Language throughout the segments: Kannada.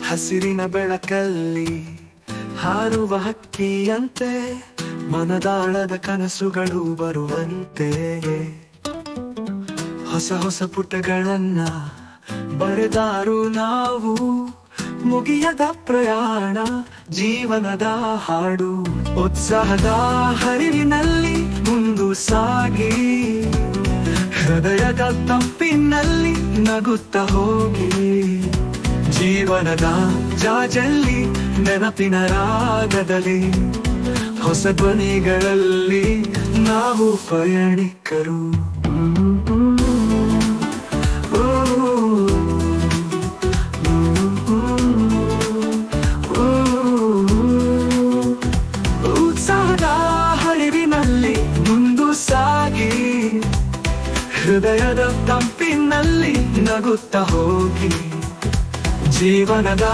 ಹಸಿರಿನ ಬೆಳಕಲ್ಲಿ ಹಾರುವ ಹಕ್ಕಿಯಂತೆ ಮನದಾಳದ ಕನಸುಗಳು ಬರುವಂತೆ ಹೊಸ ಹೊಸ ಪುಟಗಳನ್ನ ಬರೆದಾರು ನಾವು. ಮುಗಿಯದ ಪ್ರಯಾಣ ಜೀವನದ ಹಾಡು, ಉತ್ಸಾಹದ ಹರಿವಿನಲ್ಲಿ ಮುಂದು ಸಾಗಿ, ಹೃದಯದ ತಂಪಿನಲ್ಲಿ ನಗುತ್ತಾ ಹೋಗಿ. ಜೀವನದ ಜಾಜಲ್ಲಿ ನೆನಪಿನ ರಾಗದಲ್ಲಿ ಹೊಸ ಧ್ವನಿಗಳಲ್ಲಿ ನಾವು ಪಯಣಿಕರು. ಉತ್ಸಾಹದ ಹರಿವಿನಲ್ಲಿ ಮುಂದು ಸಾಗಿ, ಹೃದಯದ ತಂಪಿನಲ್ಲಿ ನಗುತ್ತಾ ಹೋಗಿ. ಜೀವನದ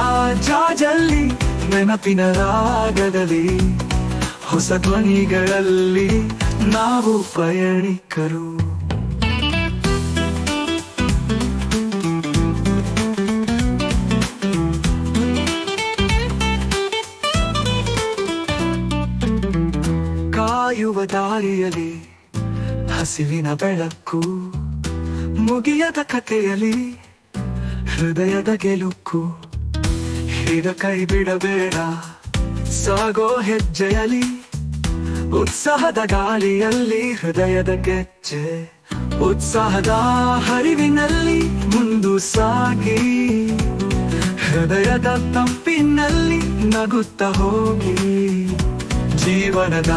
ಜಾಜಲ್ಲಿ ನೆನಪಿನ ರಾಗದಲ್ಲಿ ಹೊಸ ಧ್ವನಿಗಳಲ್ಲಿ ನಾವು ಪಯಣಿಕರು. ಕಾಯುವ ದಾರಿಯಲ್ಲಿ ಹಸಿವಿನ ಬೆಳಕು, ಮುಗಿಯದ ಕಥೆಯಲ್ಲಿ ಹೃದಯದ ಗೆಲುಕು. ಹಿಡ ಕೈ ಬಿಡಬೇಡ ಸಾಗೋ ಹೆಜ್ಜೆಯಲ್ಲಿ, ಉತ್ಸಾಹದ ಗಾಳಿಯಲ್ಲಿ ಹೃದಯದ ಗೆಜ್ಜೆ. ಉತ್ಸಾಹದ ಹರಿವಿನಲ್ಲಿ ಮುಂದು ಸಾಗಿ, ಹೃದಯದ ತಂಪಿನಲ್ಲಿ ನಗುತ್ತಾ ಹೋಗಿ. ಜೀವನದ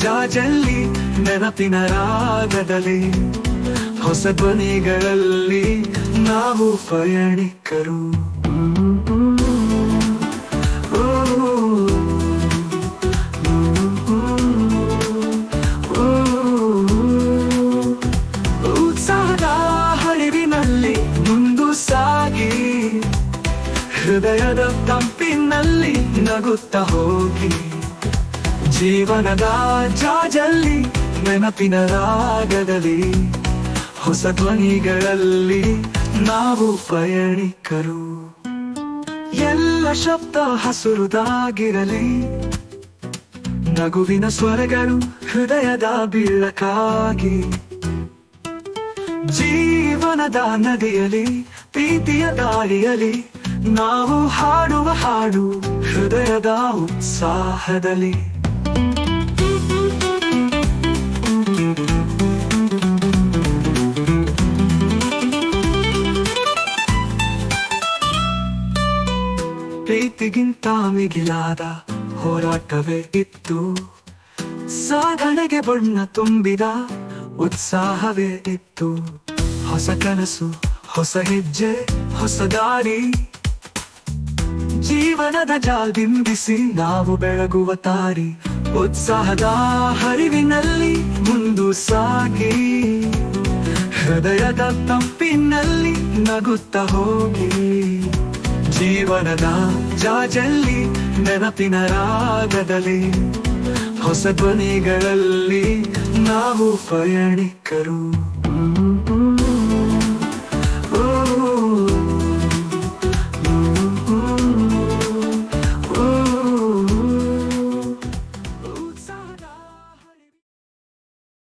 ಜಾಜಲ್ಲಿ ನೆನಪಿನ ರಾಗದಲ್ಲಿ ಹೊಸ ಧ್ವನಿಗಳಲ್ಲಿ ನಾವು ಪಯಣಿಕರು. ಉತ್ಸಾಹದ ಹರಿವಿನಲ್ಲಿ ಮುಂದು ಸಾಗಿ, ಹೃದಯದ ತಂಪಿನಲ್ಲಿ ನಗುತ್ತಾ ಹೋಗಿ. ಜೀವನದ ಜಾಜಲ್ಲಿ ನೆನಪಿನ ರಾಗದಲ್ಲಿ ಹೊಸ ಧ್ವನಿಗಳಲ್ಲಿ ನಾವು ಪಯಣಿಕರು. ಎಲ್ಲ ಶಬ್ದ ಹಸುರುದಾಗಿರಲಿ, ನಗುವಿನ ಸ್ವರಗಳು ಹೃದಯದ ಬೆಳಕಾಗಿ. ಜೀವನದ ನದಿಯಲ್ಲಿ ಪ್ರೀತಿಯ ದಾರಿಯಲ್ಲಿ ನಾವು ಹಾಡುವ ಹಾಡು ಹೃದಯದ ಉತ್ಸಾಹದಲ್ಲಿ. ಪ್ರೀತಿಗಿಂತ ಮಿಗಿಲಾದ ಹೋರಾಟವೇ ಇತ್ತು, ಸಾಧನೆಗೆ ಬಣ್ಣ ತುಂಬಿದ ಉತ್ಸಾಹವೇ ಇತ್ತು. ಹೊಸ ಕನಸು, ಹೊಸ ಹೆಜ್ಜೆ, ಹೊಸ ದಾರಿ, ಜೀವನದ ಜಾಲ್ಬಿಂಬಿಸಿ ನಾವು ಬೆಳಗುವ ತಾರಿ. ಉತ್ಸಾಹದ ಹರಿವಿನಲ್ಲಿ ಮುಂದು ಸಾಗಿ, ಹೃದಯದ ತಂಪಿನಲ್ಲಿ ನಗುತ್ತಾ ಹೋಗಿ. ಜೀವನದ ಜಾಜಲ್ಲಿ ನೆನಪಿನ ರಾಗದಲ್ಲಿ ಹೊಸ ಧ್ವನಿಗಳಲ್ಲಿ ನಾವು ಪಯಣಿಕರು.